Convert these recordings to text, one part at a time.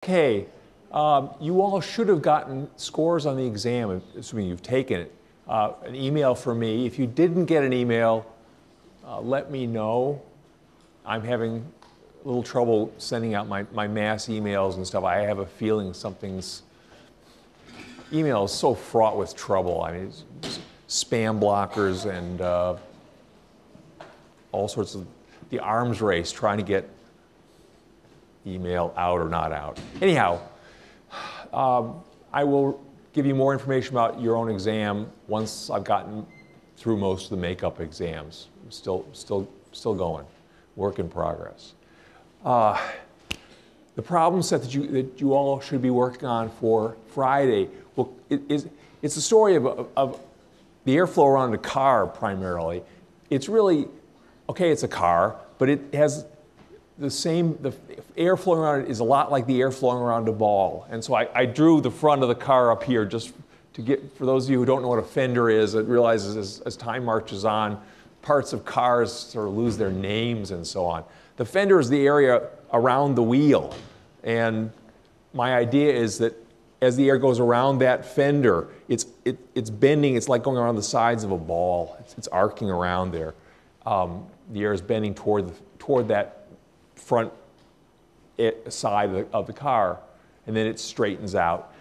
Okay, you all should have gotten scores on the exam, assuming you've taken it. An email from me. If you didn't get an email, let me know. I'm having a little trouble sending out my mass emails and stuff. I have a feeling email is so fraught with trouble. I mean, it's spam blockers and all sorts of the arms race trying to get email out or not out. Anyhow, I will give you more information about your own exam once I've gotten through most of the makeup exams. Still going, work in progress. The problem set that you all should be working on for Friday, well, it's the story of the airflow around a car primarily. It's really, okay, it's a car, but it has the air flowing around it is a lot like the air flowing around a ball. And so I drew the front of the car up here just to get, for those of you who don't know what a fender is, it realizes as time marches on, parts of cars sort of lose their names and so on. The fender is the area around the wheel. And my idea is that as the air goes around that fender, it's bending, it's like going around the sides of a ball. It's arcing around there. The air is bending toward that front side of the car, and then it straightens out.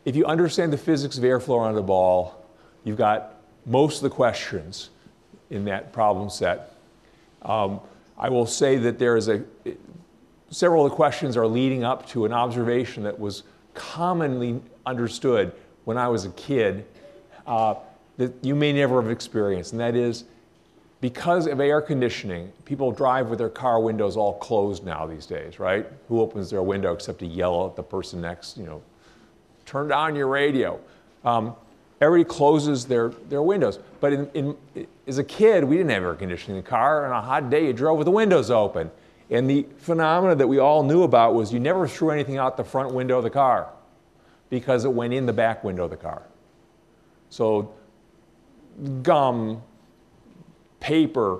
If you understand the physics of airflow around a ball, you've got most of the questions in that problem set. I will say that several of the questions are leading up to an observation that was commonly understood when I was a kid that you may never have experienced, and that is, because of air conditioning, people drive with their car windows all closed now these days, right? Who opens their window except to yell at the person next, turn down your radio. Everybody closes their windows. But as a kid, we didn't have air conditioning in the car. On a hot day, you drove with the windows open. And the phenomena that we all knew about was you never threw anything out the front window of the car because it went in the back window of the car. So gum, paper,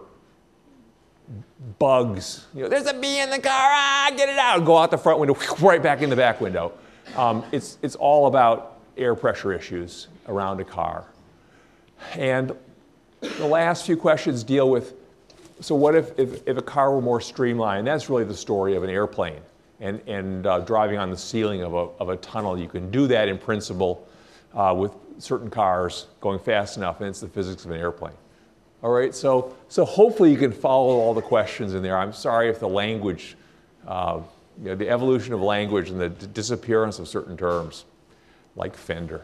bugs, there's a bee in the car, get it out, go out the front window, right back in the back window. It's all about air pressure issues around a car. And the last few questions deal with, so what if a car were more streamlined? That's really the story of an airplane and driving on the ceiling of a tunnel. You can do that in principle with certain cars going fast enough, and it's the physics of an airplane. All right, so hopefully you can follow all the questions in there. I'm sorry if the language, the evolution of language and the disappearance of certain terms, like fender.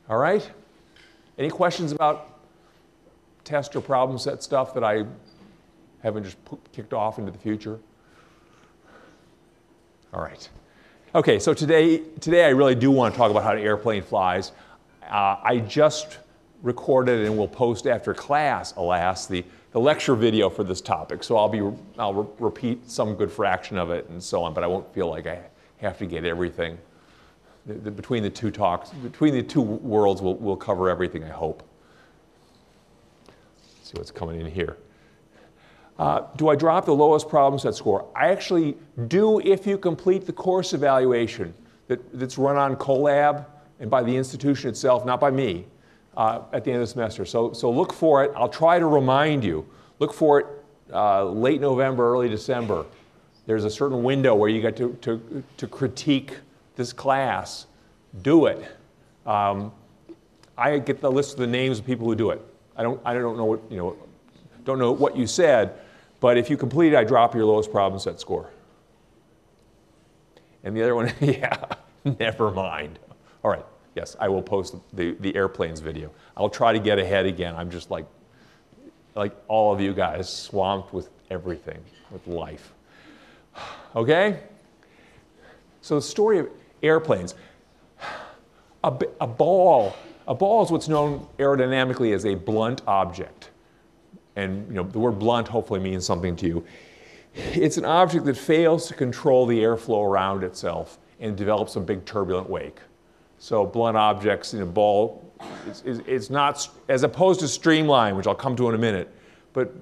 All right? Any questions about test or problem set stuff that I haven't just kicked off into the future? All right. Okay, so today I really do want to talk about how an airplane flies. I just recorded and will post after class, alas, the lecture video for this topic. So I'll repeat some good fraction of it and so on, but I won't feel like I have to get everything. Between the two talks, between the two worlds, we'll cover everything, I hope. Let's see what's coming in here. Do I drop the lowest problem set score? I actually do if you complete the course evaluation that's run on Colab and by the institution itself, not by me. At the end of the semester. So look for it. I'll try to remind you. Look for it late November, early December. There's a certain window where you get to critique this class. Do it. I get the list of the names of people who do it. I don't know what don't know what you said, but if you complete it, I drop your lowest problem set score. And the other one, yeah, never mind. All right. Yes, I will post the airplanes video. I'll try to get ahead again. I'm just like all of you guys, swamped with everything, with life. Okay? So the story of airplanes. A ball is what's known aerodynamically as a blunt object. And the word blunt hopefully means something to you. It's an object that fails to control the airflow around itself and develops a big turbulent wake. So blunt objects in a ball, it's not, as opposed to streamline, which I'll come to in a minute, but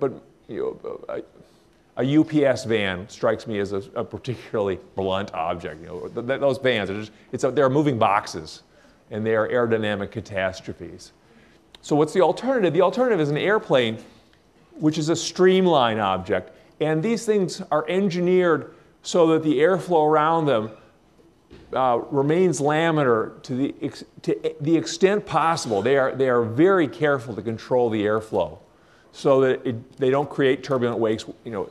A UPS van strikes me as a particularly blunt object. You know, those vans are just, they're moving boxes, and they are aerodynamic catastrophes. So what's the alternative? The alternative is an airplane, which is a streamline object. And these things are engineered so that the airflow around them remains laminar to the extent possible. They are very careful to control the airflow so that they don't create turbulent wakes, you know,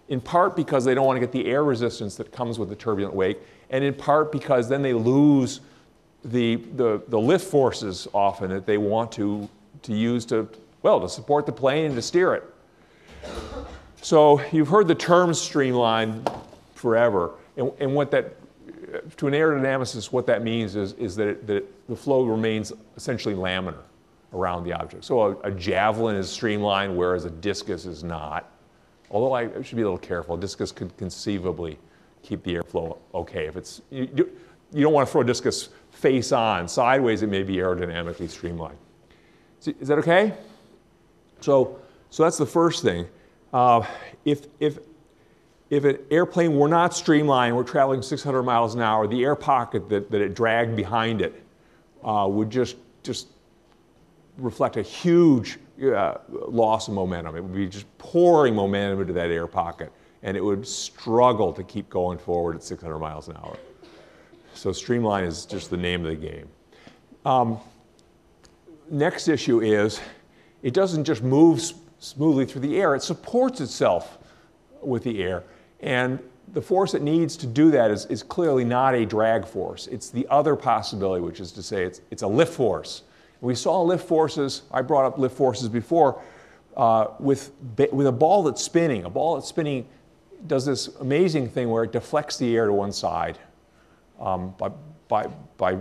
in part because they don't want to get the air resistance that comes with the turbulent wake, and in part because then they lose the lift forces often that they want to use to support the plane and to steer it. So you've heard the term streamline forever, and what that, to an aerodynamicist, what that means is that the flow remains essentially laminar around the object. So a javelin is streamlined, whereas a discus is not. Although I should be a little careful. A discus could conceivably keep the airflow okay. If it's, you don't want to throw a discus face on. Sideways, it may be aerodynamically streamlined. Is that okay? So that's the first thing. If an airplane were not streamlined, we're traveling 600 miles an hour, the air pocket that it dragged behind it would just reflect a huge loss of momentum. It would be just pouring momentum into that air pocket, and it would struggle to keep going forward at 600 miles an hour. So streamline is just the name of the game. Next issue is it doesn't just move smoothly through the air, it supports itself with the air. And the force it needs to do that is clearly not a drag force. It's the other possibility, which is to say it's a lift force. We saw lift forces, I brought up lift forces before, with a ball that's spinning. A ball that's spinning does this amazing thing where it deflects the air to one side by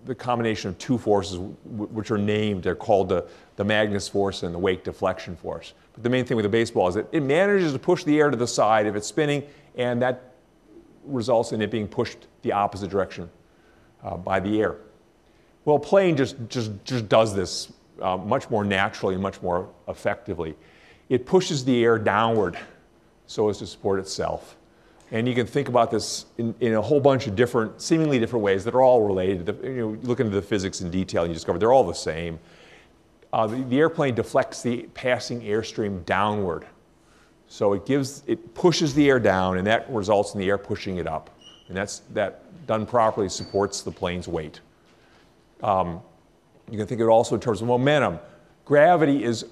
the combination of two forces which are named. They're called the Magnus force and the wake deflection force. But the main thing with a baseball is that it manages to push the air to the side if it's spinning, and that results in it being pushed the opposite direction by the air. Well, a plane just does this much more naturally and much more effectively. It pushes the air downward so as to support itself. And you can think about this in a whole bunch of different, seemingly different ways that are all related. You look into the physics in detail and you discover they're all the same. The airplane deflects the passing airstream downward. So it pushes the air down, and that results in the air pushing it up. And that done properly supports the plane's weight. You can think of it also in terms of momentum. Gravity is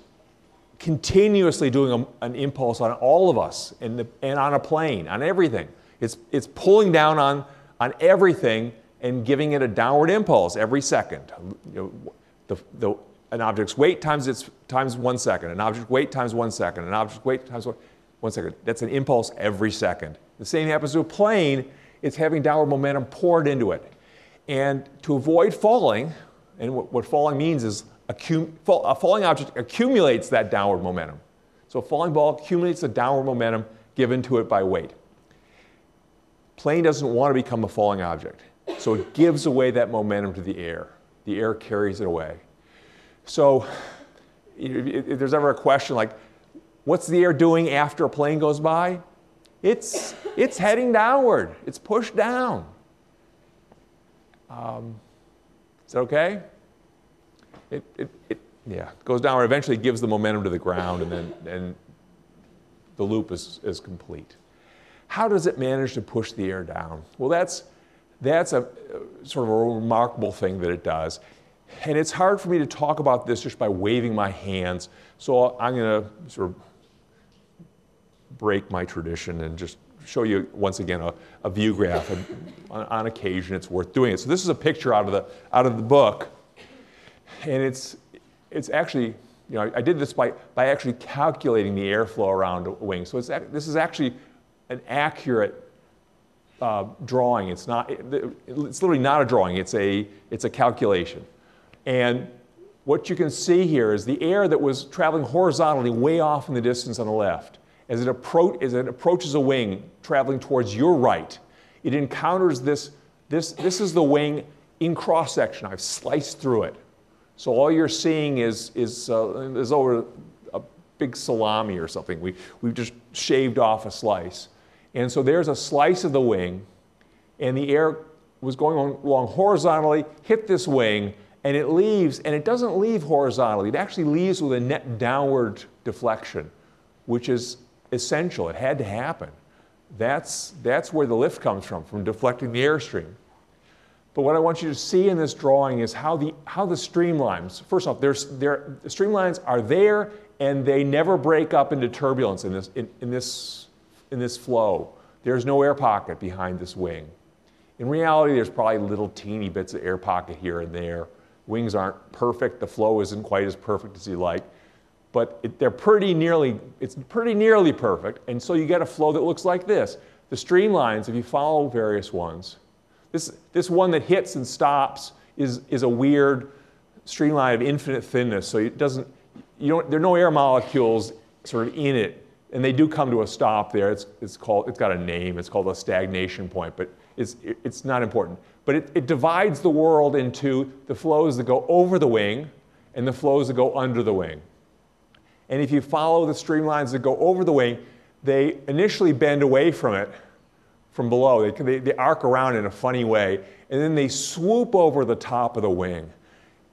continuously doing an impulse on all of us and on a plane, on everything. It's pulling down on everything and giving it a downward impulse every second. An object's weight times 1 second, an object's weight times 1 second, an object's weight times 1 second. That's an impulse every second. The same happens to a plane. It's having downward momentum poured into it. And to avoid falling, and what falling means is a falling object accumulates that downward momentum. So a falling ball accumulates the downward momentum given to it by weight. Plane doesn't want to become a falling object, so it gives away that momentum to the air. The air carries it away. So if there's ever a question like, what's the air doing after a plane goes by? It's heading downward. It's pushed down. Is that okay? It goes downward. Eventually gives the momentum to the ground, and then the loop is complete. How does it manage to push the air down? Well, that's a sort of a remarkable thing that it does. And it's hard for me to talk about this just by waving my hands. So I'm going to sort of break my tradition and just show you once again a view graph. And on occasion, it's worth doing it. So this is a picture out of the book, and it's actually, I did this by actually calculating the airflow around a wing. So this is actually an accurate drawing. It's literally not a drawing. It's a calculation. And what you can see here is the air that was traveling horizontally way off in the distance on the left. As it approaches a wing traveling towards your right, it encounters this. This is the wing in cross section. I've sliced through it. So all you're seeing is over big salami or something. We've just shaved off a slice. And so there's a slice of the wing, and the air was going along horizontally, hit this wing, and it leaves, and it doesn't leave horizontally. It actually leaves with a net downward deflection, which is essential. It had to happen. That's where the lift comes from deflecting the airstream. But what I want you to see in this drawing is how the streamlines, first off, the streamlines are there, and they never break up into turbulence in this flow. There's no air pocket behind this wing. In reality, there's probably little teeny bits of air pocket here and there. Wings aren't perfect. The flow isn't quite as perfect as you like. But it's pretty nearly perfect. And so you get a flow that looks like this. The streamlines, if you follow various ones, this one that hits and stops is a weird streamline of infinite thinness. So there are no air molecules sort of in it. And they do come to a stop there. It's got a name. It's called a stagnation point, but it's not important. But it divides the world into the flows that go over the wing and the flows that go under the wing. And if you follow the streamlines that go over the wing, they initially bend away from it, from below. They arc around in a funny way, and then they swoop over the top of the wing.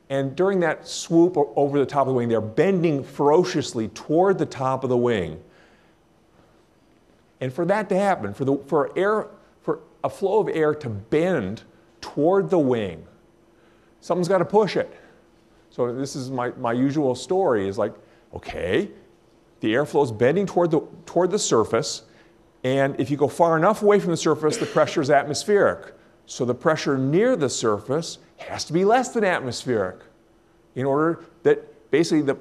And during that swoop over the top of the wing, they're bending ferociously toward the top of the wing. And for that to happen, for a flow of air to bend toward the wing, something's got to push it. So this is my usual story is like, okay, the airflow is bending toward the surface, and if you go far enough away from the surface, the pressure is atmospheric. So the pressure near the surface has to be less than atmospheric in order that basically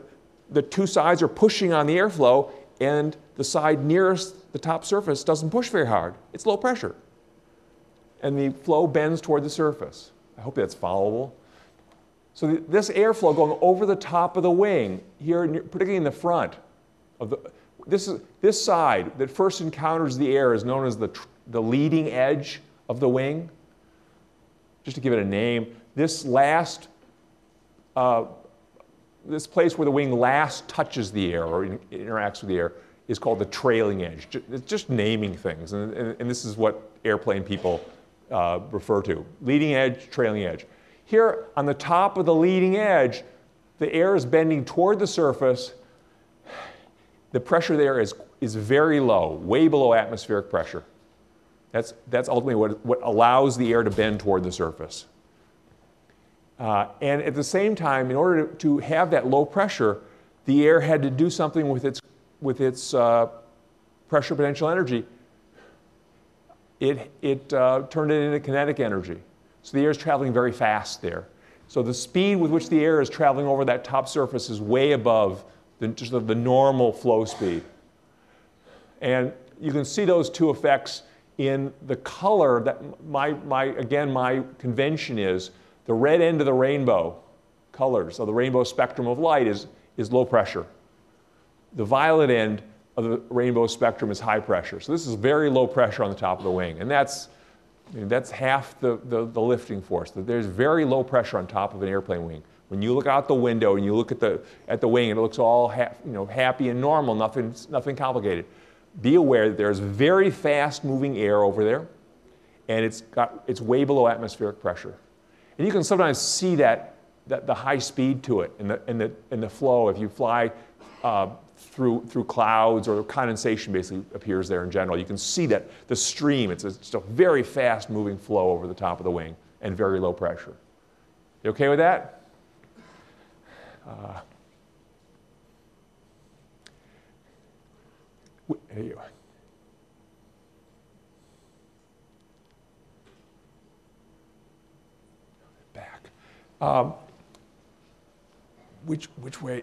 the two sides are pushing on the airflow, and the side nearest the top surface doesn't push very hard. It's low pressure. And the flow bends toward the surface. I hope that's followable. So this airflow going over the top of the wing, here, particularly in the front, this side that first encounters the air is known as the leading edge of the wing. Just to give it a name, this place where the wing last touches the air or interacts with the air is called the trailing edge. It's just naming things, and this is what airplane people refer to. Leading edge, trailing edge. Here on the top of the leading edge, the air is bending toward the surface. The pressure there is very low, way below atmospheric pressure. That's ultimately what allows the air to bend toward the surface. And at the same time, in order to have that low pressure, the air had to do something with its pressure potential energy. It turned it into kinetic energy. So the air is traveling very fast there. So the speed with which the air is traveling over that top surface is way above just the normal flow speed. And you can see those two effects in the color that my convention is the red end of the rainbow colors of the rainbow spectrum of light is low pressure. The violet end of the rainbow spectrum is high pressure. So this is very low pressure on the top of the wing, and that's half the lifting force. There's very low pressure on top of an airplane wing. When you look out the window and you look at the wing, and it looks all happy and normal, nothing complicated. Be aware that there's very fast moving air over there, and it's way below atmospheric pressure. And you can sometimes see that the high speed to it in the flow if you fly through clouds, or condensation basically appears there in general. You can see that the stream, it's just a very fast moving flow over the top of the wing and very low pressure. You okay with that? There you are. Back. Which way?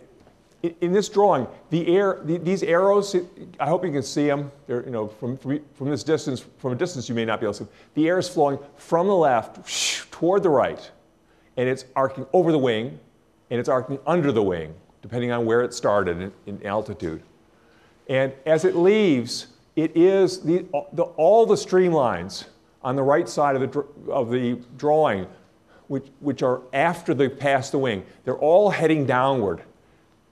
In this drawing, these arrows, I hope you can see them. They're, from this distance, from a distance you may not be able to see them. The air is flowing from the left toward the right, and it's arcing over the wing, and it's arcing under the wing, depending on where it started in altitude. And as it leaves, it is all the streamlines on the right side of the drawing, which are after they pass the wing. They're all heading downward.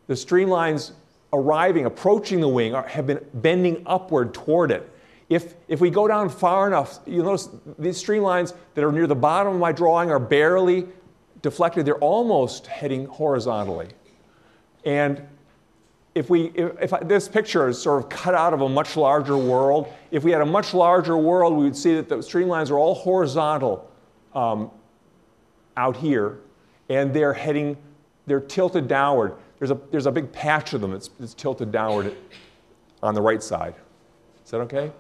The streamlines approaching the wing, have been bending upward toward it. If we go down far enough, you'll notice these streamlines that are near the bottom of my drawing are barely deflected. They're almost heading horizontally. And if this picture is sort of cut out of a much larger world, if we had a much larger world, we would see that the streamlines are all horizontal out here, and they're tilted downward. There's a big patch of them that's tilted downward on the right side. Is that okay?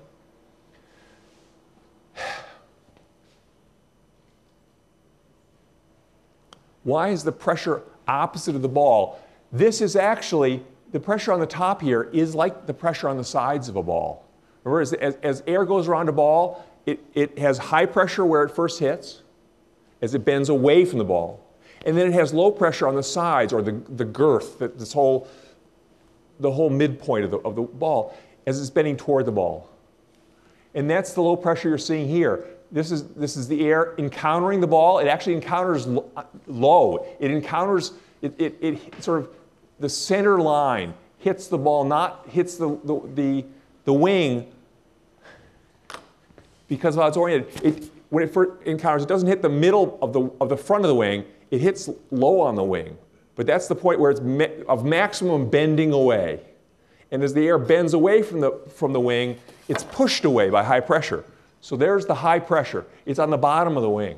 Why is the pressure opposite of the ball? This is actually, the pressure on the top here is like the pressure on the sides of a ball. Remember, as air goes around a ball, it has high pressure where it first hits, as it bends away from the ball. And then it has low pressure on the sides, or the girth, the whole midpoint of the ball, as it's bending toward the ball. And that's the low pressure you're seeing here. This is the air encountering the ball. It actually encounters low. It encounters, it sort of, the center line hits the ball, not hits the wing, because of how it's oriented. When it first encounters, it doesn't hit the middle of the front of the wing. It hits low on the wing. But that's the point where it's of maximum bending away. And as the air bends away from the wing, it's pushed away by high pressure. So there's the high pressure. It's on the bottom of the wing.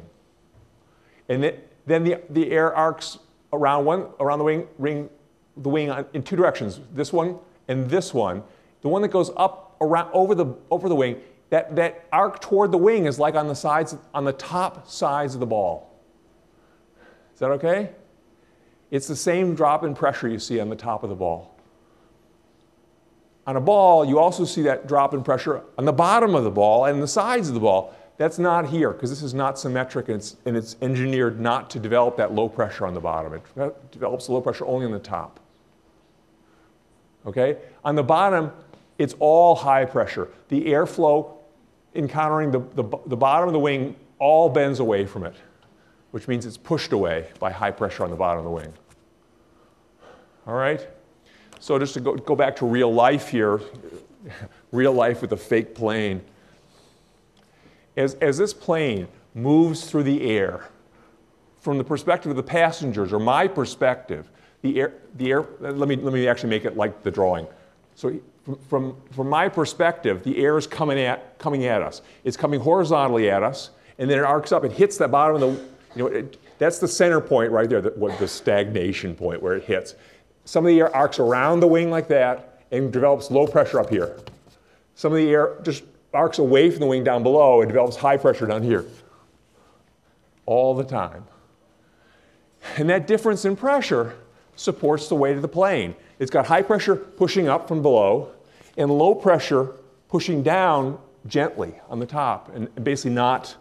And then the air arcs around the wing in two directions, this one and this one. The one that goes up around over the wing, that arc toward the wing is like on the top sides of the ball. Is that okay? It's the same drop in pressure you see on the top of the ball. On a ball, you also see that drop in pressure on the bottom of the ball and the sides of the ball. That's not here, because this is not symmetric, and it's engineered not to develop that low pressure on the bottom. It develops the low pressure only on the top. Okay? On the bottom, it's all high pressure. The airflow encountering the bottom of the wing all bends away from it, which means it's pushed away by high pressure on the bottom of the wing. All right? So just to go back to real life here, real life with a fake plane. As this plane moves through the air, from the perspective of the passengers, or my perspective, the air, let me actually make it like the drawing. So from my perspective, the air is coming at us. It's coming horizontally at us, and then it arcs up. It hits that bottom of the, that's the center point right there, the stagnation point where it hits. Some of the air arcs around the wing like that and develops low pressure up here. Some of the air just arcs away from the wing down below and develops high pressure down here. All the time. And that difference in pressure supports the weight of the plane. It's got high pressure pushing up from below and low pressure pushing down gently on the top, and basically not,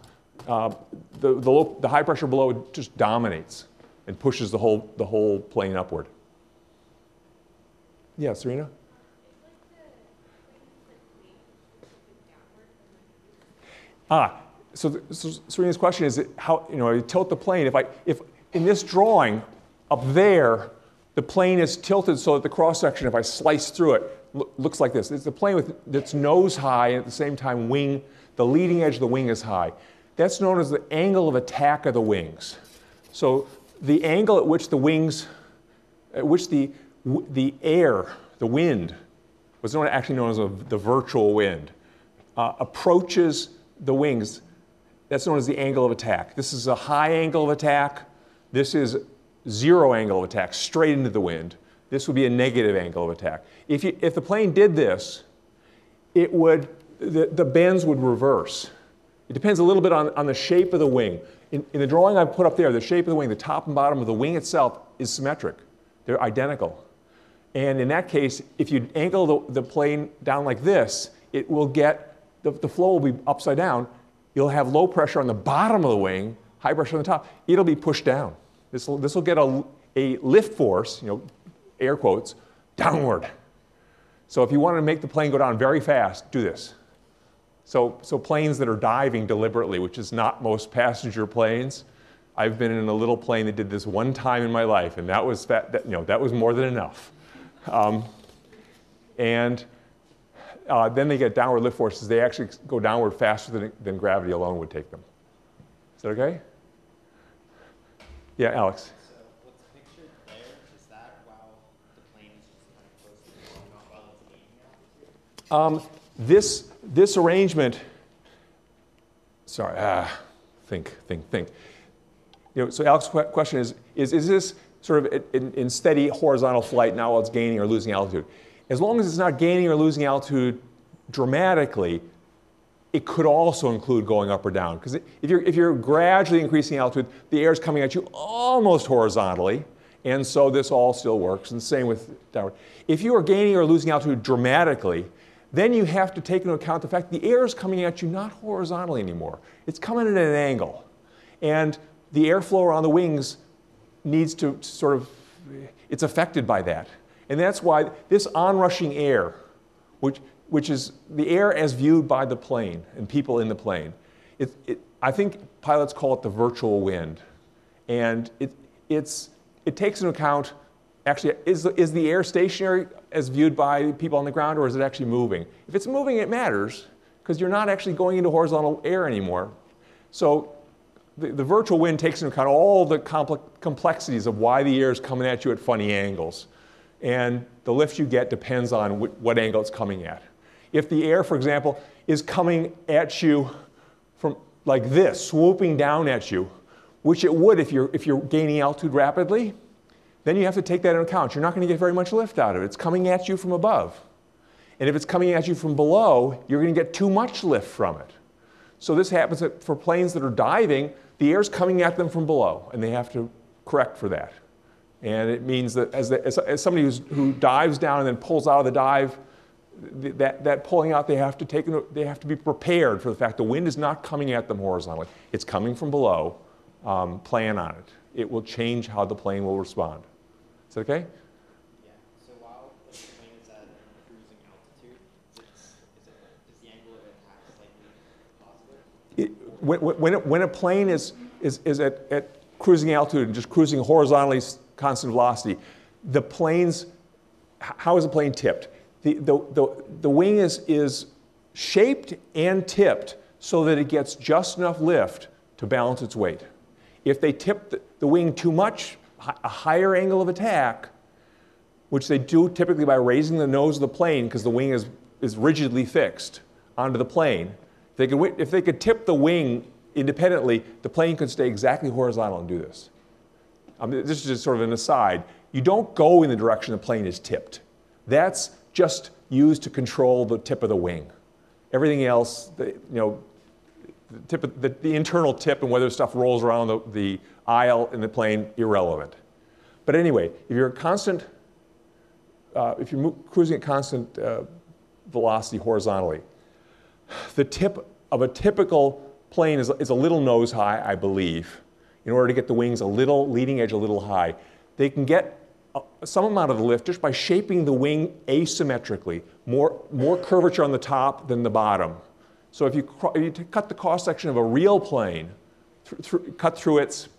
the high pressure below just dominates and pushes the whole plane upward. Yeah, Serena? So Serena's question is how, you tilt the plane. If in this drawing up there, the plane is tilted so that the cross section, if I slice through it, looks like this. It's a plane with its nose high and at the same time the leading edge of the wing is high. That's known as the angle of attack of the wings. So the angle at which the wings, the air, the wind, was actually known as the virtual wind, approaches the wings. That's known as the angle of attack. This is a high angle of attack. This is zero angle of attack, straight into the wind. This would be a negative angle of attack. If the plane did this, the bends would reverse. It depends a little bit on the shape of the wing. In the drawing I've put up there, the shape of the wing, the top and bottom of the wing itself is symmetric. They're identical. And in that case, if you angle the plane down like this, it will get, the flow will be upside down. You'll have low pressure on the bottom of the wing, high pressure on the top. It'll be pushed down. This will get a lift force, air quotes, downward. So if you want to make the plane go down very fast, do this. So planes that are diving deliberately, which is not most passenger planes. I've been in a little plane that did this one time in my life, and that was more than enough. And then they get downward lift forces. They actually go downward faster than gravity alone would take them. Is that okay? Yeah, Alex. So what's pictured there, is that while the plane is just kind of close to the ground, not while it's gaining altitude? This arrangement, sorry, think. You know, so Alex's question is this sort of in steady horizontal flight now while it's gaining or losing altitude? As long as it's not gaining or losing altitude dramatically, it could also include going up or down. Because if you're gradually increasing altitude, the air is coming at you almost horizontally, and so this all still works. And the same with downward. If you are gaining or losing altitude dramatically, then you have to take into account the fact the air is coming at you not horizontally anymore. It's coming at an angle. And the airflow around the wings needs to sort of, it's affected by that. And that's why this onrushing air, which is the air as viewed by the plane and people in the plane, I think pilots call it the virtual wind. And it takes into account, actually, is the air stationary as viewed by people on the ground, or is it actually moving? If it's moving, it matters, because you're not actually going into horizontal air anymore. So the virtual wind takes into account all the complexities of why the air is coming at you at funny angles. And the lift you get depends on what angle it's coming at. If the air, for example, is coming at you from like this, swooping down at you, which it would if you're gaining altitude rapidly, then you have to take that into account. You're not going to get very much lift out of it. It's coming at you from above. And if it's coming at you from below, you're going to get too much lift from it. So this happens for planes that are diving. The air's coming at them from below, and they have to correct for that. And it means that as somebody who dives down and then pulls out of the dive, that pulling out, they have to be prepared for the fact the wind is not coming at them horizontally. It's coming from below. Plan on it. It will change how the plane will respond. Is that okay? Yeah. So while the plane is at cruising altitude, is the angle of attack slightly positive? When a plane is at cruising altitude and just cruising horizontally, constant velocity, the plane's, how is the plane tipped? The wing is shaped and tipped so that it gets just enough lift to balance its weight. If they tip the wing too much, a higher angle of attack, which they do typically by raising the nose of the plane because the wing is rigidly fixed onto the plane, if they could tip the wing independently, the plane could stay exactly horizontal and do this. This is just sort of an aside. You don't go in the direction the plane is tipped. That's just used to control the tip of the wing. Everything else, the internal tip and whether stuff rolls around the aisle in the plane, irrelevant. But anyway, if you're cruising at constant velocity horizontally, the tip of a typical plane is a little nose high, I believe, in order to get the wings leading edge a little high. They can get some amount of the lift just by shaping the wing asymmetrically, more curvature on the top than the bottom. So if you cut the cross section of a real plane, cut through its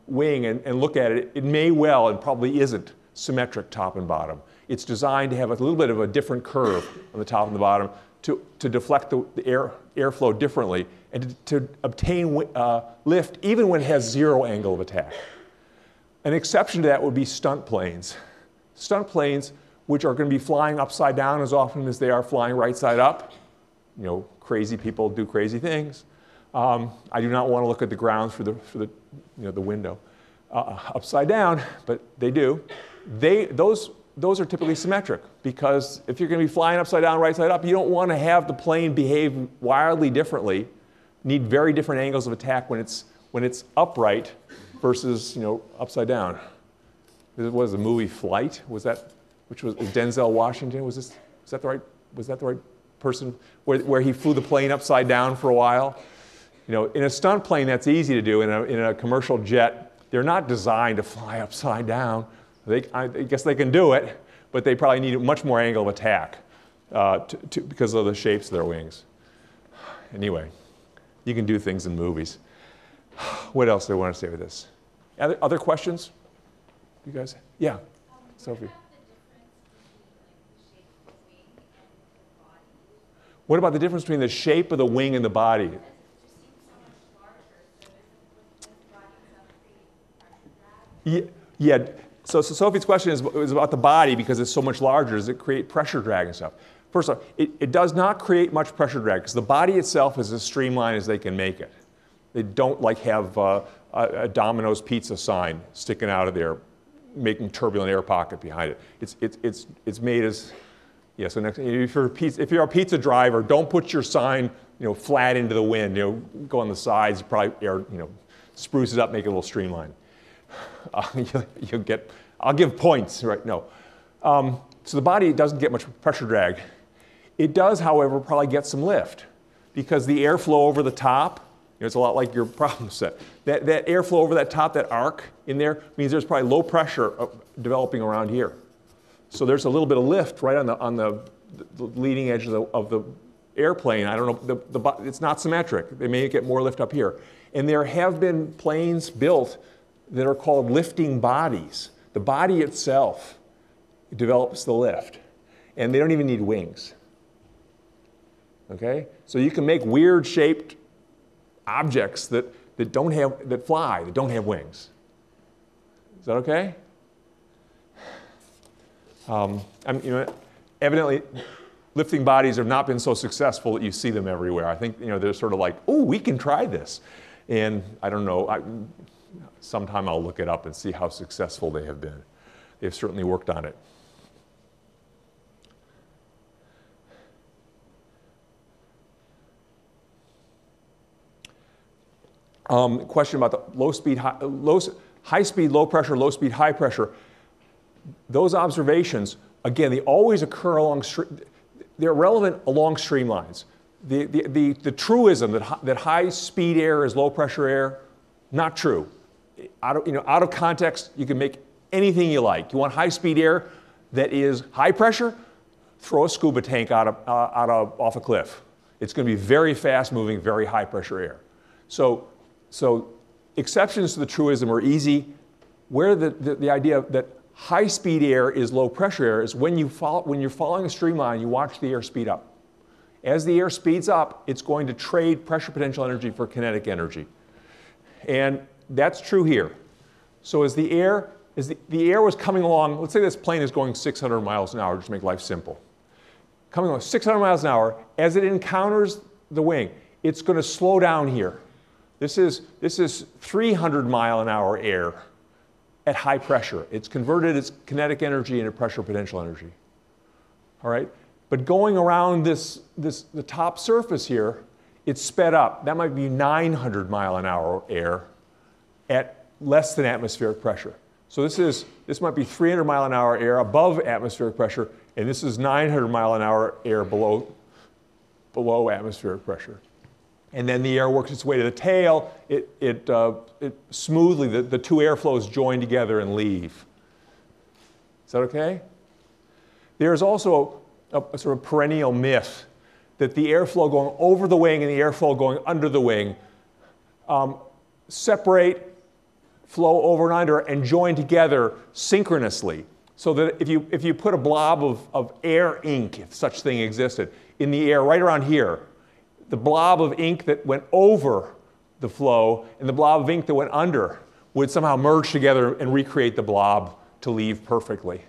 wing and look at it, it may well and probably isn't symmetric top and bottom. It's designed to have a little bit of a different curve on the top and the bottom to deflect the airflow differently and to obtain lift even when it has zero angle of attack. An exception to that would be stunt planes. Stunt planes, which are going to be flying upside down as often as they are flying right side up. You know, crazy people do crazy things. I do not want to look at the ground through the window upside down, but they do. Those are typically symmetric because if you're going to be flying upside down, right side up, you don't want to have the plane behave wildly differently. Need very different angles of attack when it's upright versus upside down. This was the movie Flight. Was Denzel Washington? Was that the right person where he flew the plane upside down for a while? In a stunt plane, that's easy to do. In a commercial jet, they're not designed to fly upside down. I guess they can do it, but they probably need much more angle of attack because of the shapes of their wings. Anyway, you can do things in movies. What else do I want to say with this? Other questions? You guys? Yeah, Sophie. What about the difference between the shape of the wing and the body? Yeah. So Sophie's question is about the body because it's so much larger. Does it create pressure drag and stuff? First off, it does not create much pressure drag because the body itself is as streamlined as they can make it. They don't like have a Domino's pizza sign sticking out of there, making turbulent air pocket behind it. It's made as, yeah. So next, if you're a pizza driver, don't put your sign, flat into the wind. Go on the sides, probably air, spruce it up, make it a little streamlined. I'll give points, right? No. So the body doesn't get much pressure drag. It does, however, probably get some lift because the airflow over the top, it's a lot like your problem set. That airflow over that top, that arc in there, means there's probably low pressure developing around here. So there's a little bit of lift right on the leading edge of the airplane. I don't know, it's not symmetric. They may get more lift up here. And there have been planes built that are called lifting bodies. The body itself develops the lift, and they don't even need wings. Okay? So you can make weird shaped objects that fly, that don't have wings. Is that okay? Evidently, lifting bodies have not been so successful that you see them everywhere. I think they're sort of like, oh, we can try this, and I don't know. Sometime I'll look it up and see how successful they have been. They've certainly worked on it. Question about the high speed, low pressure, low speed, high pressure. Those observations, again, they always occur they're relevant along streamlines. The truism that high speed air is low pressure air, not true. Out of context, you can make anything you like. You want high speed air that is high pressure? Throw a scuba tank off a cliff. It's going to be very fast moving, very high pressure air. So exceptions to the truism are easy. Where the idea that high speed air is low pressure air is when you're following a streamline, you watch the air speed up. As the air speeds up, it's going to trade pressure potential energy for kinetic energy. And that's true here. So as the air was coming along, let's say this plane is going 600 miles an hour, just to make life simple. Coming along 600 miles an hour, as it encounters the wing, it's going to slow down here. This is 300 mile an hour air at high pressure. It's converted its kinetic energy into pressure potential energy. All right? But going around the top surface here, it's sped up. That might be 900 mile an hour air at less than atmospheric pressure. So this might be 300 mile an hour air above atmospheric pressure, and this is 900 mile an hour air below atmospheric pressure. And then the air works its way to the tail. It smoothly, the two airflows join together and leave. Is that okay? There's also a sort of perennial myth that the airflow going over the wing and the airflow going under the wing separate, flow over and under, and join together synchronously. So that if you put a blob of air ink, if such thing existed, in the air right around here, the blob of ink that went over the flow and the blob of ink that went under would somehow merge together and recreate the blob to leave perfectly.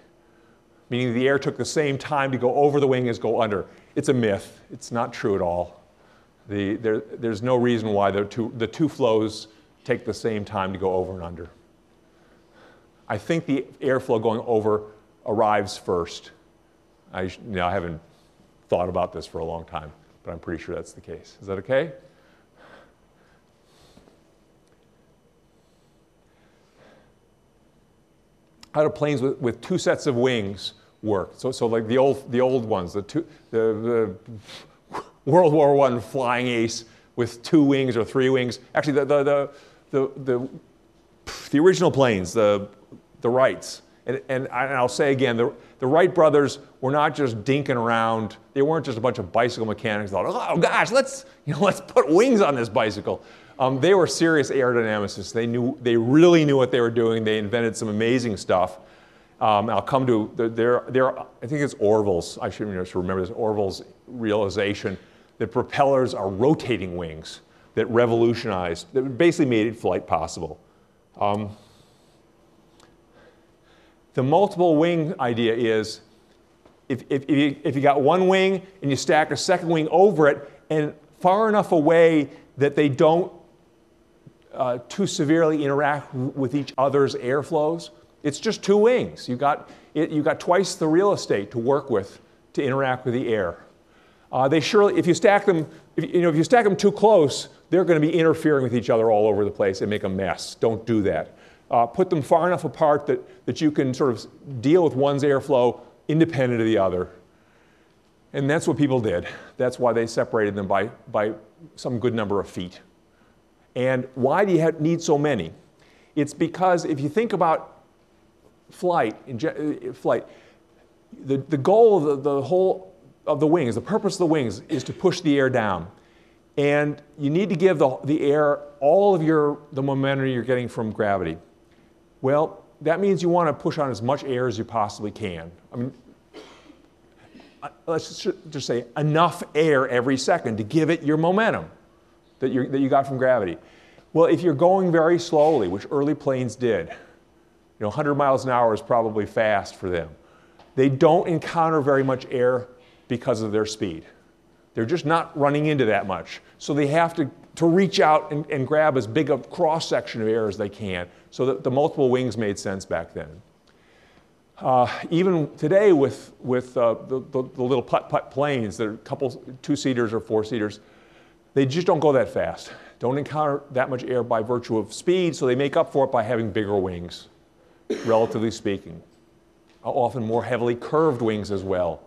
Meaning the air took the same time to go over the wing as go under. It's a myth. It's not true at all. There's no reason why the two flows take the same time to go over and under. I think the airflow going over arrives first. I haven't thought about this for a long time, but I'm pretty sure that's the case. Is that okay? How do planes with two sets of wings work? So like the old ones, the World War I flying ace with 2 wings or 3 wings. Actually, the original planes, the Wrights, and I'll say again, the Wright brothers were not just dinking around. They weren't just a bunch of bicycle mechanics that thought, oh gosh, let's put wings on this bicycle. They were serious aerodynamicists. They really knew what they were doing. They invented some amazing stuff. I'll come to, I think it's Orville's, I should remember this, Orville's realization that propellers are rotating wings that revolutionized, that basically made flight possible. The multiple wing idea is, if you got one wing and you stack a second wing over it and far enough away that they don't too severely interact with each other's airflows, it's just two wings. You got twice the real estate to work with to interact with the air. They surely, if you stack them too close, they're going to be interfering with each other all over the place and make a mess. Don't do that. Put them far enough apart that you can sort of deal with one's airflow independent of the other. And that's what people did. That's why they separated them by some good number of feet. And why do you need so many? It's because if you think about flight, the goal of the wings, the purpose of the wings is to push the air down. And you need to give the air all of the momentum you're getting from gravity. Well, that means you want to push on as much air as you possibly can. I mean, let's just say enough air every second to give it your momentum that you got from gravity. Well, if you're going very slowly, which early planes did, 100 miles an hour is probably fast for them. They don't encounter very much air because of their speed. They're just not running into that much. So they have to reach out and grab as big a cross-section of air as they can. So that the multiple wings made sense back then. Even today with the little putt-putt planes that are two-seaters or four-seaters, they just don't go that fast. Don't encounter that much air by virtue of speed, so they make up for it by having bigger wings, relatively speaking. Often more heavily curved wings as well.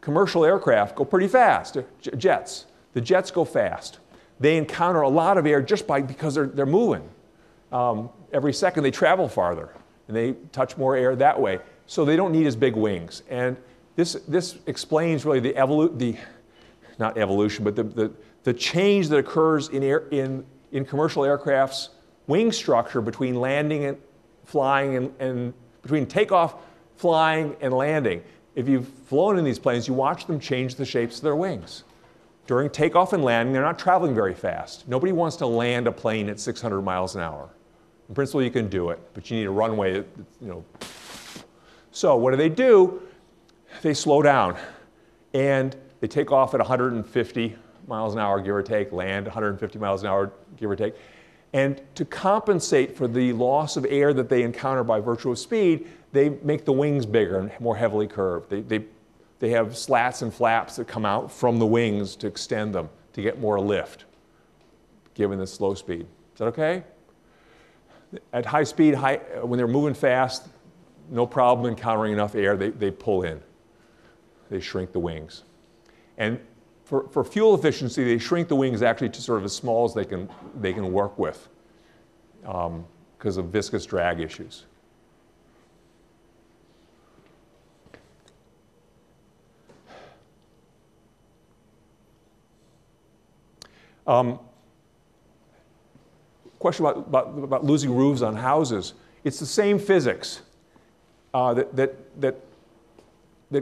Commercial aircraft go pretty fast, jets. The jets go fast. They encounter a lot of air just because they're moving. Every second they travel farther, and they touch more air that way. So they don't need as big wings. And this explains really not evolution, but the change that occurs in commercial aircraft's wing structure between landing and flying and between takeoff, flying, and landing. If you've flown in these planes, you watch them change the shapes of their wings. During takeoff and landing, they're not traveling very fast. Nobody wants to land a plane at 600 miles an hour. In principle, you can do it, but you need a runway, So what do? They slow down, and they take off at 150 miles an hour, give or take, land 150 miles an hour, give or take. And to compensate for the loss of air that they encounter by virtue of speed, they make the wings bigger and more heavily curved. They have slats and flaps that come out from the wings to extend them to get more lift, given the slow speed. Is that okay? At high speed, when they're moving fast, no problem encountering enough air, they pull in. They shrink the wings. And for fuel efficiency, they shrink the wings actually to sort of as small as they can work with because of viscous drag issues. Question about losing roofs on houses. It's the same physics that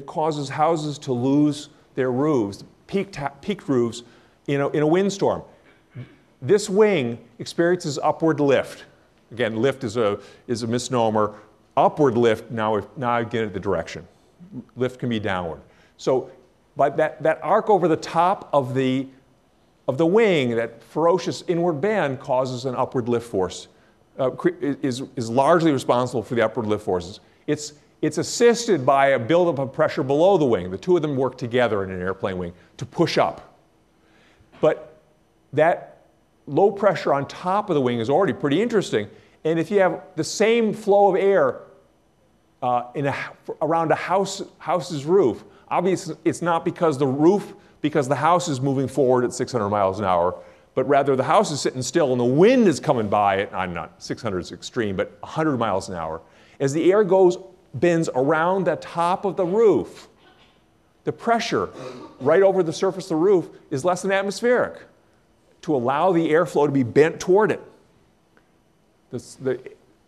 causes houses to lose their roofs, peaked roofs, in a windstorm. This wing experiences upward lift. Again, lift is a misnomer. Upward lift, now I get at the direction. Lift can be downward. So but that arc over the top of the wing, that ferocious inward bend, causes an upward lift force, is largely responsible for the upward lift forces. It's assisted by a buildup of pressure below the wing. The two of them work together in an airplane wing to push up. But that low pressure on top of the wing is already pretty interesting. And if you have the same flow of air around a house's roof, obviously it's not because the house is moving forward at 600 miles an hour, but rather the house is sitting still and the wind is coming by at, I'm not, 600 is extreme, but 100 miles an hour. As the air bends around the top of the roof, the pressure right over the surface of the roof is less than atmospheric to allow the airflow to be bent toward it. The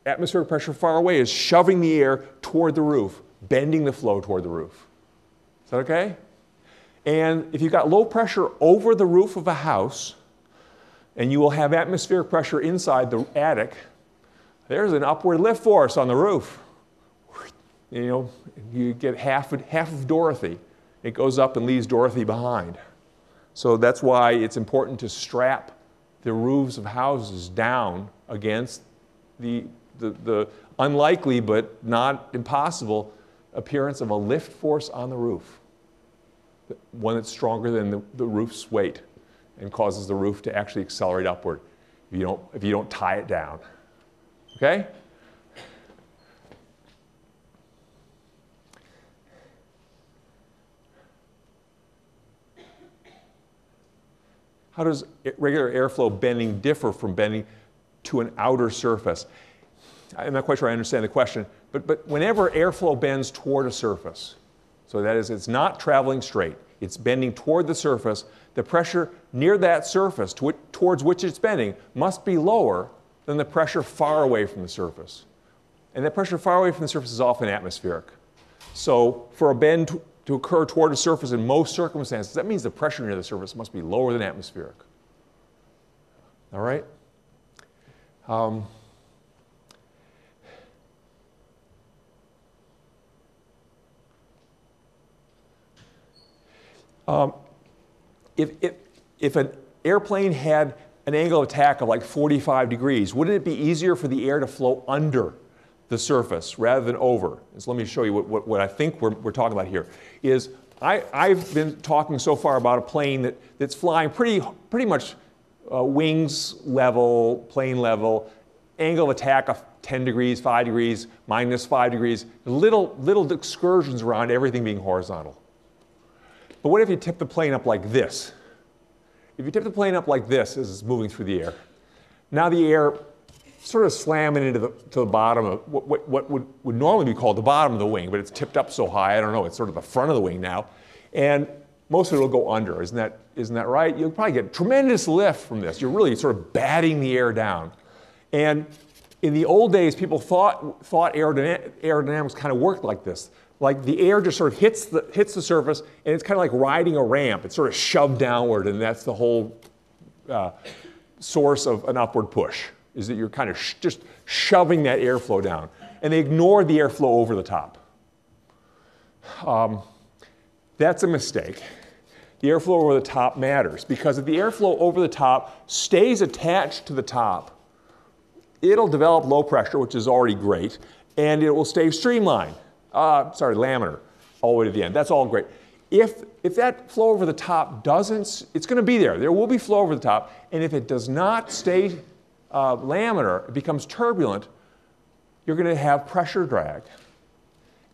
atmospheric pressure far away is shoving the air toward the roof, bending the flow toward the roof. Is that okay? And if you've got low pressure over the roof of a house, and you will have atmospheric pressure inside the attic, there's an upward lift force on the roof. You know, you get half of Dorothy. It goes up and leaves Dorothy behind. So that's why it's important to strap the roofs of houses down against the unlikely but not impossible appearance of a lift force on the roof, one that's stronger than the roof's weight and causes the roof to actually accelerate upward if you don't tie it down. Okay? How does regular airflow bending differ from bending to an outer surface? I'm not quite sure I understand the question, but whenever airflow bends toward a surface, so that is, it's not traveling straight, it's bending toward the surface, the pressure near that surface towards which it's bending must be lower than the pressure far away from the surface. And that pressure far away from the surface is often atmospheric. So for a bend to occur toward a surface in most circumstances, that means the pressure near the surface must be lower than atmospheric. All right? If an airplane had an angle of attack of like 45 degrees, wouldn't it be easier for the air to flow under the surface rather than over? So let me show you what I think we're talking about here. Is I've been talking so far about a plane that's flying pretty much wings level, plane level, angle of attack of 10 degrees, 5 degrees, minus 5 degrees, little excursions around everything being horizontal. But what if you tip the plane up like this? If you tip the plane up like this as it's moving through the air, now the air sort of slamming into the bottom of what would normally be called the bottom of the wing, but it's tipped up so high, I don't know, it's sort of the front of the wing now. And most of it will go under, isn't that right? You'll probably get tremendous lift from this. You're really sort of batting the air down. And in the old days, people thought aerodynamics kind of worked like this. Like the air just sort of hits the surface, and it's kind of like riding a ramp. It's sort of shoved downward, and that's the whole source of an upward push, is that you're kind of just shoving that airflow down. And they ignored the airflow over the top. That's a mistake. The airflow over the top matters, because if the airflow over the top stays attached to the top, it'll develop low pressure, which is already great, and it will stay streamlined. Laminar, all the way to the end. That's all great. If that flow over the top doesn't, it's going to be there. There will be flow over the top, and if it does not stay laminar, it becomes turbulent, you're going to have pressure drag.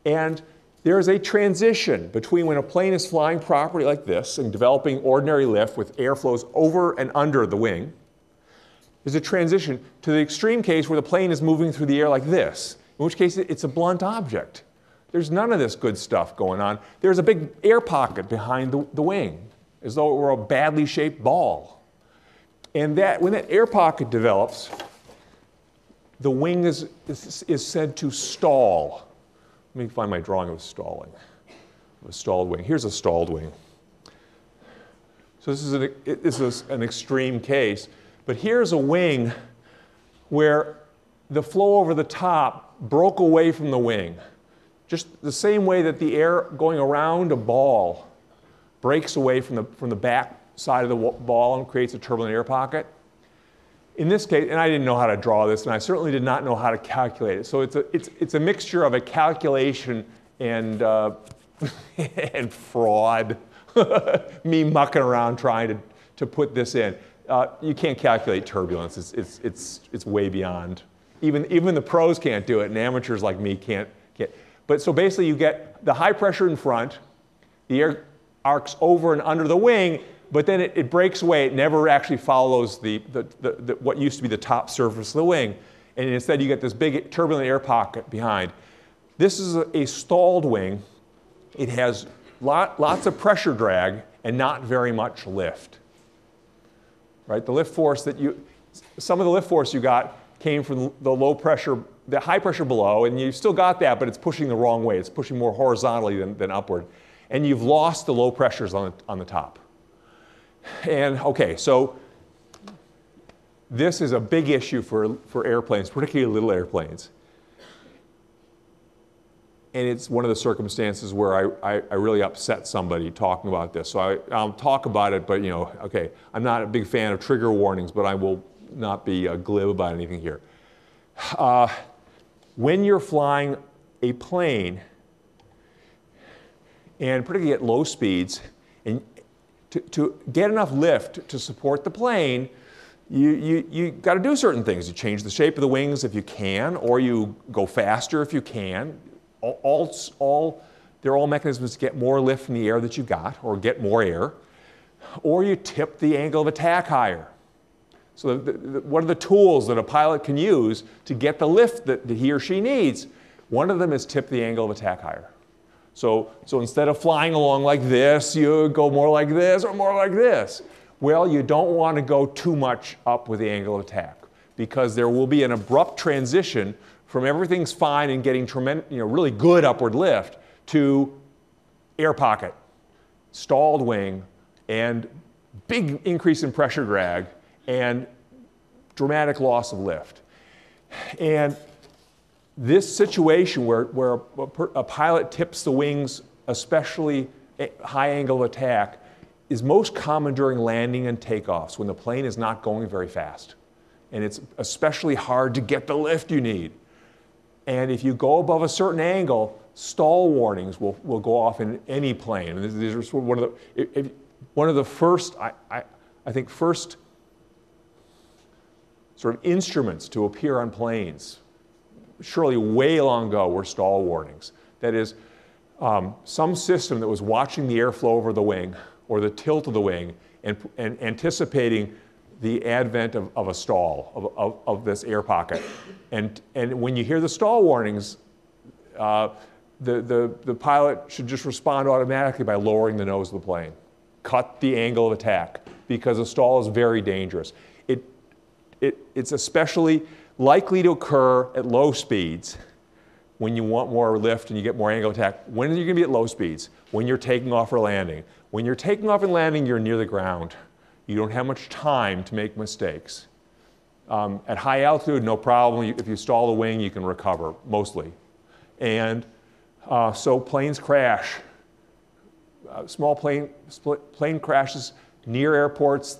And there is a transition between when a plane is flying properly like this and developing ordinary lift with airflows over and under the wing. There's a transition to the extreme case where the plane is moving through the air like this, in which case it's a blunt object. There's none of this good stuff going on. There's a big air pocket behind the wing, as though it were a badly shaped ball. And when that air pocket develops, the wing is said to stall. Let me find my drawing of stalling, of a stalled wing. Here's a stalled wing. So this is an extreme case, but here's a wing where the flow over the top broke away from the wing. Just the same way that the air going around a ball breaks away from the back side of the ball and creates a turbulent air pocket. In this case, and I didn't know how to draw this, and I certainly did not know how to calculate it. So it's a mixture of a calculation and and fraud. Me mucking around trying to put this in. You can't calculate turbulence. It's way beyond. Even the pros can't do it, and amateurs like me can't. But so basically you get the high pressure in front, the air arcs over and under the wing, but then it breaks away. It never actually follows what used to be the top surface of the wing. And instead you get this big turbulent air pocket behind. This is a stalled wing. It has lots of pressure drag and not very much lift. Right? The lift force some of the lift force you got came from the low pressure the high pressure below, and you've still got that, but it's pushing the wrong way. It's pushing more horizontally than upward. And you've lost the low pressures on the top. And okay, so this is a big issue for airplanes, particularly little airplanes. And it's one of the circumstances where I really upset somebody talking about this. So I'll talk about it, but you know, okay, I'm not a big fan of trigger warnings, but I will not be glib about anything here. When you're flying a plane, and particularly at low speeds, and to get enough lift to support the plane, you got to do certain things. You change the shape of the wings if you can, or you go faster if you can. They're all mechanisms to get more lift from the air that you got, or get more air, or you tip the angle of attack higher. So what are the tools that a pilot can use to get the lift that he or she needs? One of them is tip the angle of attack higher. So instead of flying along like this, you go more like this or more like this. Well, you don't want to go too much up with the angle of attack, because there will be an abrupt transition from everything's fine and getting tremendous, really good upward lift to air pocket, stalled wing, and big increase in pressure drag and dramatic loss of lift. And this situation where a pilot tips the wings, especially high angle of attack, is most common during landing and takeoffs when the plane is not going very fast. And it's especially hard to get the lift you need. And if you go above a certain angle, stall warnings will go off in any plane. And these are sort of one of the first, I think, first sort of instruments to appear on planes, surely way long ago, were stall warnings. That is, some system that was watching the airflow over the wing or the tilt of the wing and anticipating the advent of a stall, of this air pocket. And when you hear the stall warnings, the pilot should just respond automatically by lowering the nose of the plane. Cut the angle of attack, because a stall is very dangerous. It's especially likely to occur at low speeds when you want more lift and you get more angle of attack. When are you going to be at low speeds? When you're taking off or landing. When you're taking off and landing, you're near the ground. You don't have much time to make mistakes. At high altitude, no problem. If you stall the wing, you can recover, mostly. And so planes crash. Small plane crashes near airports.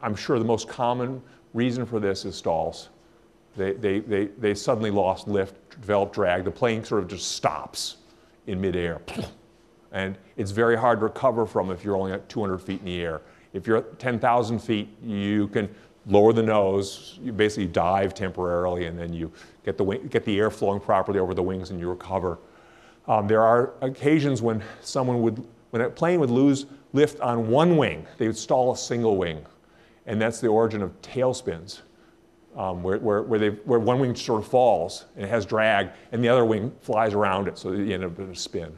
I'm sure the most common reason for this is stalls. They suddenly lost lift, developed drag. The plane sort of just stops in midair. And it's very hard to recover from if you're only at 200 feet in the air. If you're at 10,000 feet, you can lower the nose, you basically dive temporarily, and then you get the air flowing properly over the wings and you recover. There are occasions when a plane would lose lift on one wing, they would stall a single wing. And that's the origin of tailspins, where one wing sort of falls and it has drag, and the other wing flies around it, so you end up in a spin.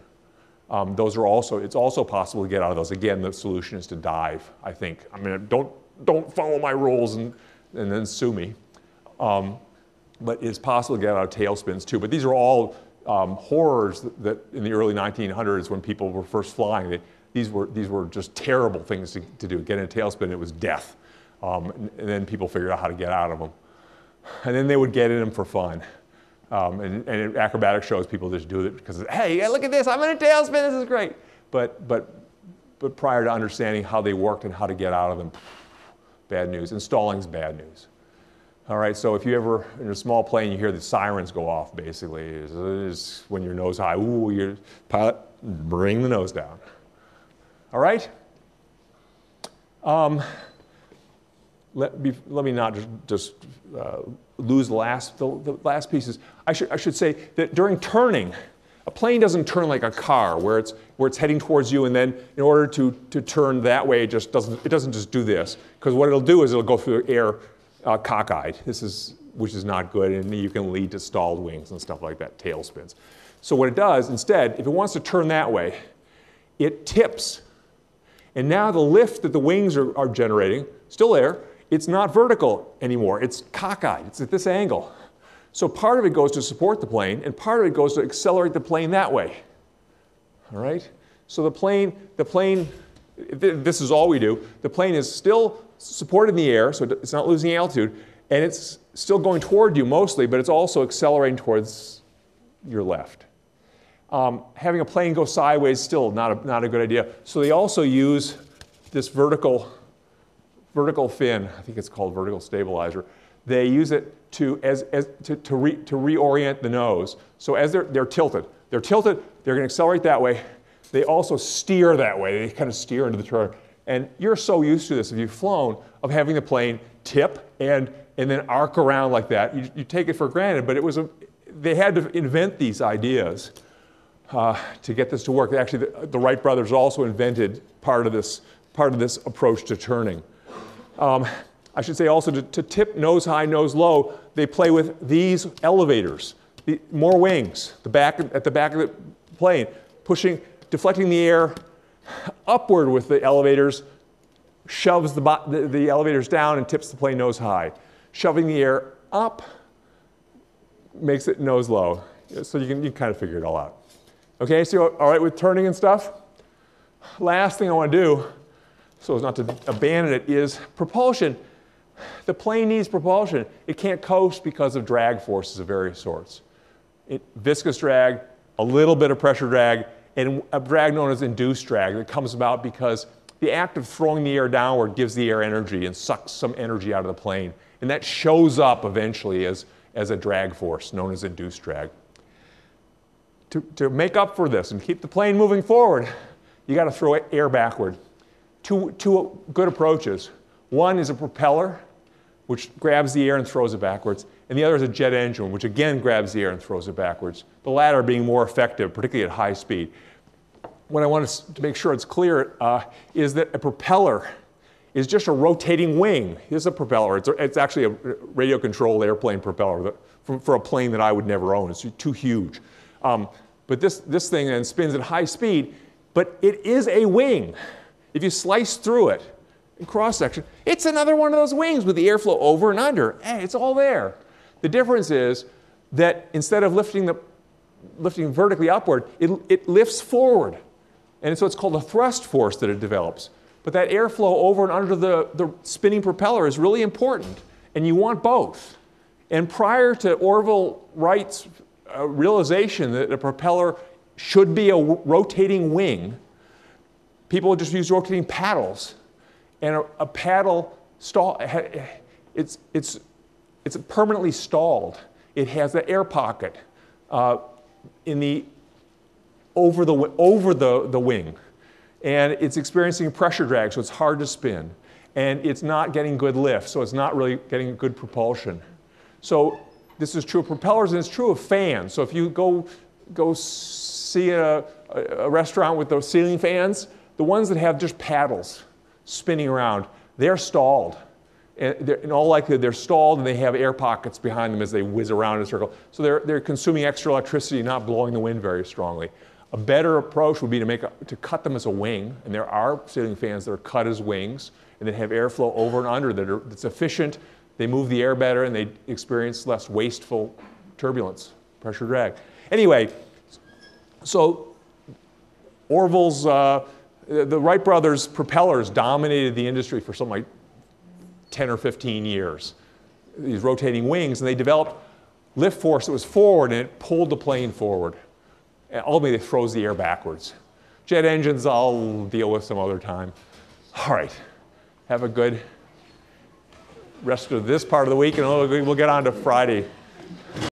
It's also possible to get out of those. Again, the solution is to dive, I think. I mean, don't follow my rules and then sue me. But it's possible to get out of tailspins too. But these are all horrors that in the early 1900s, when people were first flying, these were just terrible things to do. Get in a tailspin, it was death. And then people figured out how to get out of them. And then they would get in them for fun. And in acrobatic shows, people just do it because, hey, look at this, I'm in a tailspin, this is great. But prior to understanding how they worked and how to get out of them, bad news. Installing's bad news. All right, so if you ever, in a small plane, you hear the sirens go off, basically, is when your nose high. Ooh, your pilot, bring the nose down. All right? Let me not just lose the last pieces. I should say that during turning, a plane doesn't turn like a car where it's heading towards you, and then in order to turn that way, it doesn't just do this, because what it'll do is it'll go through the air cockeyed. Which is not good, and you can lead to stalled wings and stuff like that, tailspins. So what it does instead, if it wants to turn that way, it tips, and now the lift that the wings are generating, still there, it's not vertical anymore. It's cockeyed. It's at this angle. So part of it goes to support the plane, and part of it goes to accelerate the plane that way. All right? So the plane, this is all we do. The plane is still supported in the air, so it's not losing altitude, and it's still going toward you mostly, but it's also accelerating towards your left. Having a plane go sideways is still not a good idea. So they also use this vertical fin, I think it's called vertical stabilizer. They use it to reorient the nose. So as they're tilted, they're going to accelerate that way. They also steer that way. They kind of steer into the turn. And you're so used to this, if you've flown, of having the plane tip and then arc around like that. You take it for granted, but they had to invent these ideas to get this to work. Actually, the Wright brothers also invented part of this approach to turning. I should say also to tip nose high, nose low, they play with these elevators, more wings, at the back of the plane, deflecting the air upward with the elevators, shoves the elevators down and tips the plane nose high. Shoving the air up makes it nose low. So you can kind of figure it all out. Okay, so all right with turning and stuff? Last thing I want to do, so as not to abandon it, is propulsion. The plane needs propulsion. It can't coast because of drag forces of various sorts. Viscous drag, a little bit of pressure drag, and a drag known as induced drag that comes about because the act of throwing the air downward gives the air energy and sucks some energy out of the plane. And that shows up eventually as a drag force known as induced drag. To make up for this and keep the plane moving forward, you got to throw air backward. Two good approaches. One is a propeller, which grabs the air and throws it backwards, and the other is a jet engine, which again grabs the air and throws it backwards. The latter being more effective, particularly at high speed. What I want to make sure it's clear is that a propeller is just a rotating wing. Here's a propeller. It's actually a radio-controlled airplane propeller for a plane that I would never own. It's too huge. But this thing then spins at high speed, but it is a wing. If you slice through it in cross-section, it's another one of those wings with the airflow over and under. Hey, it's all there. The difference is that instead of lifting vertically upward, it lifts forward. And so it's called a thrust force that it develops. But that airflow over and under the spinning propeller is really important, and you want both. And prior to Orville Wright's realization that a propeller should be a rotating wing, people just use rotating paddles. And a paddle it's permanently stalled. It has an air pocket over the wing. And it's experiencing pressure drag, so it's hard to spin. And it's not getting good lift, so it's not really getting good propulsion. So this is true of propellers, and it's true of fans. So if you go see a restaurant with those ceiling fans, the ones that have just paddles spinning around, they're stalled. And in all likelihood, they're stalled, and they have air pockets behind them as they whiz around in a circle. So they're consuming extra electricity, not blowing the wind very strongly. A better approach would be to cut them as a wing, and there are ceiling fans that are cut as wings, and that have airflow over and under that's efficient. They move the air better, and they experience less wasteful turbulence, pressure drag. Anyway, so Orville's, the Wright brothers' propellers dominated the industry for something like 10 or 15 years. These rotating wings, and they developed lift force that was forward, and it pulled the plane forward. And ultimately, it throws the air backwards. Jet engines, I'll deal with some other time. All right, have a good rest of this part of the week, and we'll get on to Friday.